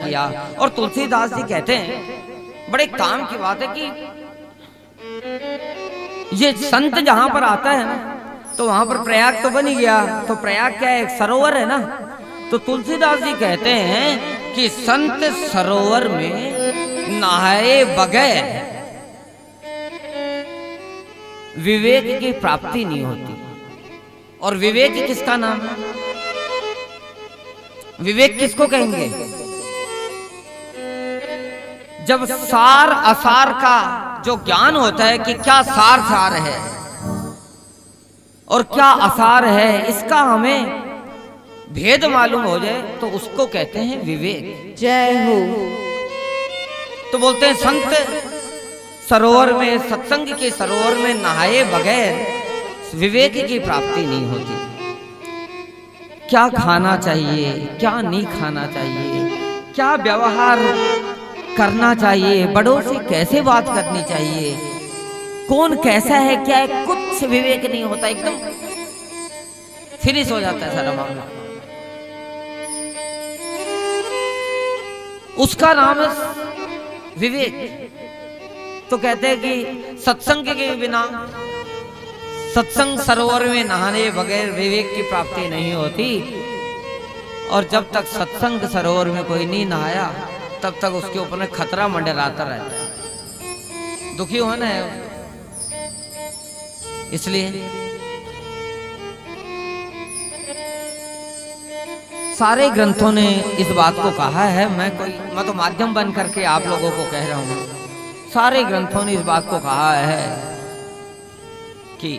किया। और तुलसीदास जी कहते हैं बड़े काम की बात है कि ये संत जहां पर आता है ना तो वहां पर प्रयाग तो बन ही गया, तो प्रयाग क्या है, एक सरोवर है ना। तो तुलसीदास जी कहते हैं कि संत सरोवर में नहाए बगैर विवेक की प्राप्ति नहीं होती। और विवेक किसका नाम है? विवेक किसको कहेंगे? जब सार असार का जो ज्ञान होता है कि क्या सार सार है और क्या असार है, इसका हमें भेद मालूम हो जाए तो उसको कहते हैं विवेक। जय हो। तो बोलते हैं संत सरोवर में, सत्संग के सरोवर में नहाए बगैर विवेक की प्राप्ति नहीं होती। क्या खाना चाहिए, क्या नहीं खाना चाहिए, क्या व्यवहार करना चाहिए, बड़ों से कैसे बात करनी चाहिए, कौन कैसा है क्या है, कुछ विवेक नहीं होता, एकदम फिनिश हो जाता है सारा मामला। उसका नाम है विवेक। तो कहते हैं कि सत्संग के बिना, सत्संग सरोवर में नहाने बगैर विवेक की प्राप्ति नहीं होती। और जब तक सत्संग सरोवर में कोई नहीं नहाया तब तक उसके ऊपर में खतरा मंडराता रहता है, दुखी होना है। इसलिए सारे ग्रंथों ने इस बात को कहा है। मैं तो माध्यम बन करके आप लोगों को कह रहा हूं। सारे ग्रंथों ने इस बात को कहा है कि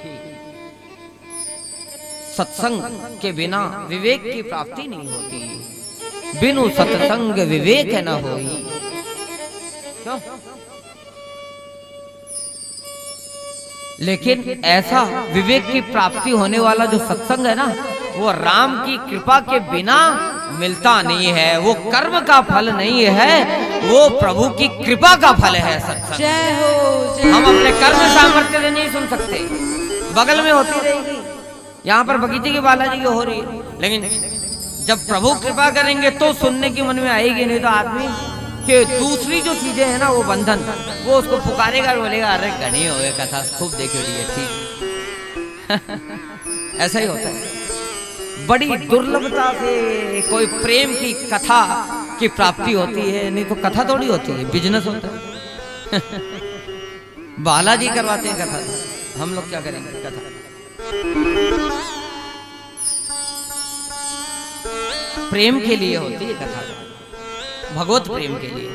सत्संग के बिना विवेक की प्राप्ति नहीं होती। बिनु सत्संग विवेक न होई। क्यों? लेकिन ऐसा विवेक की प्राप्ति होने वाला जो सत्संग है ना, वो राम की कृपा के बिना मिलता नहीं है। वो कर्म का फल नहीं है, वो प्रभु की कृपा का फल है सत्संग। जय हो। हम अपने कर्म सामर्थ्य से नहीं सुन सकते। बगल में होती रहेगी, यहाँ पर बगीचे की बालाजी की हो रही है, लेकिन जब प्रभु कृपा करेंगे तो सुनने की मन में आएगी। नहीं तो आदमी के दूसरी जो चीजें हैं ना, वो बंधन, वो उसको पुकारेगा और बोलेगा अरे घनी हो गए कथा खूब देखी है ठीक। ऐसा ही होता है। बड़ी दुर्लभता से कोई प्रेम की कथा की प्राप्ति होती है, नहीं तो कथा थोड़ी होती है, बिजनेस होता है। बालाजी करवाते हैं कथा, हम लोग क्या करेंगे कथा। प्रेम के लिए होती है कथा, भगवत प्रेम के लिए।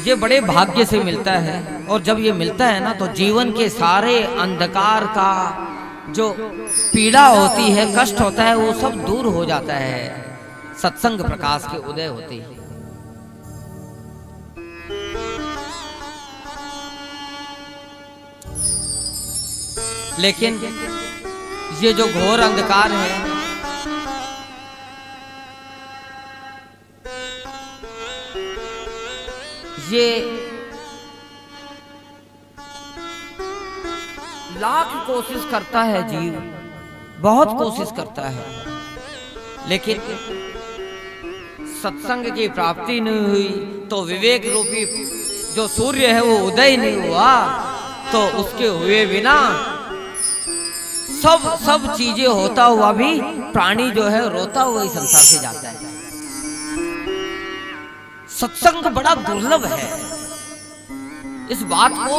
ये बड़े भाग्य से मिलता है। और जब ये मिलता है ना तो जीवन के सारे अंधकार का जो पीड़ा होती है, कष्ट होता है, वो सब दूर हो जाता है सत्संग प्रकाश के उदय होते ही। लेकिन ये जो घोर अंधकार है, ये लाख कोशिश करता है जीव, बहुत कोशिश करता है, लेकिन सत्संग की प्राप्ति नहीं हुई तो विवेक रूपी जो सूर्य है वो उदय नहीं हुआ, तो उसके हुए बिना सब चीजें होता हुआ भी प्राणी जो है रोता हुआ इस संसार से जाता है। सत्संग बड़ा दुर्लभ है। इस बात को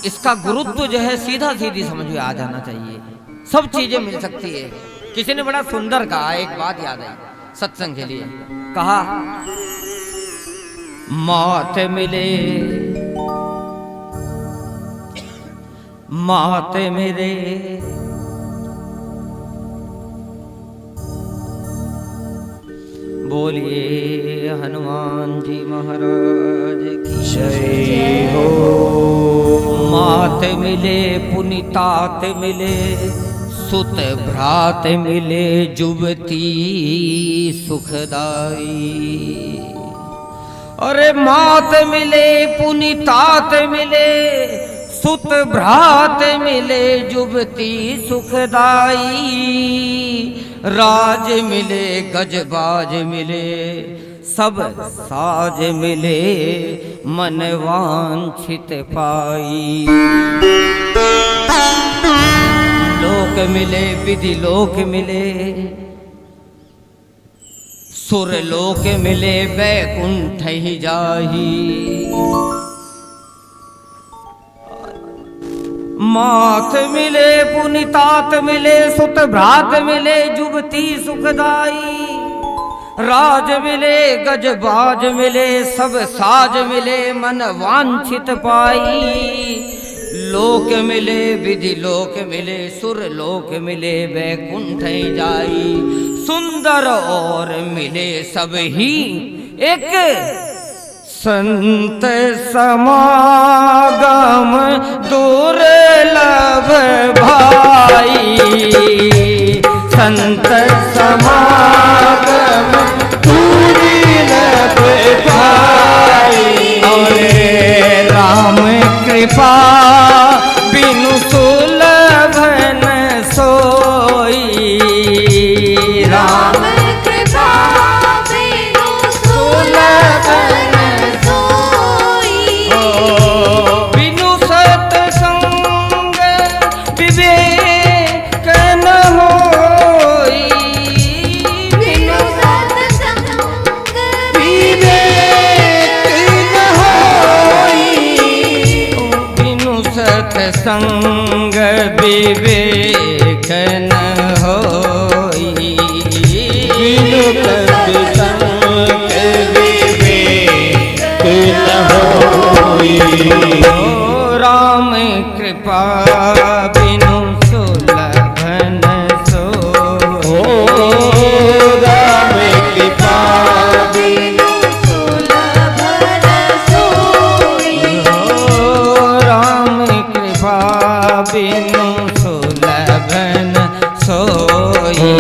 इसका गुरुत्व जो है सीधा सीधी समझ में आ जाना चाहिए। सब चीजें मिल सकती है। किसी ने बड़ा सुंदर कहा, एक बात याद आई सत्संग के लिए, कहा मौत मिले मात मेरे बोलिए हनुमान जी महाराज की जय हो। मात मिले पुनितात मिले, सुत भ्रात मिले जुबती सुखदाई। अरे मात मिले पुनितात मिले, सुत भ्रात मिले जुबती सुखदाई, राज मिले गजबाज मिले सब साज मिले मन वांछित पाई। लोक मिले विधि लोक मिले, सुर लोक मिले बैकुंठ ही जाही। माथ मिले पुनितात मिले सुत भ्रात मिले जुगती सुखदाई, राज मिले गजबाज मिले सब साज मिले मन वांछित पाई। लोक मिले विधि लोक मिले सुर लोक मिले बैकुंठ जाई। सुंदर और मिले सब ही एक संत समागम दुर्लभ भाई। संत समागम दुर्लभ भाई। और राम कृपा बिनु सुलभ न सोई। राम कृपा बिनु सुलभ न सोई। बिनु सत्संग विवेक न होई। बिनु सत्संग विवेक न होई। बिनु सत्संग विवेक न होई। बिनु सत्संग विवेक न होई। राम कृपा बिनु सुलभ न सोई। राम कृपा बिनु सुलभ न सोई। राम कृपा बिनु सुलभ न सोई।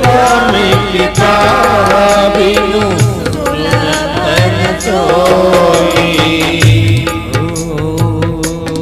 राम कृपा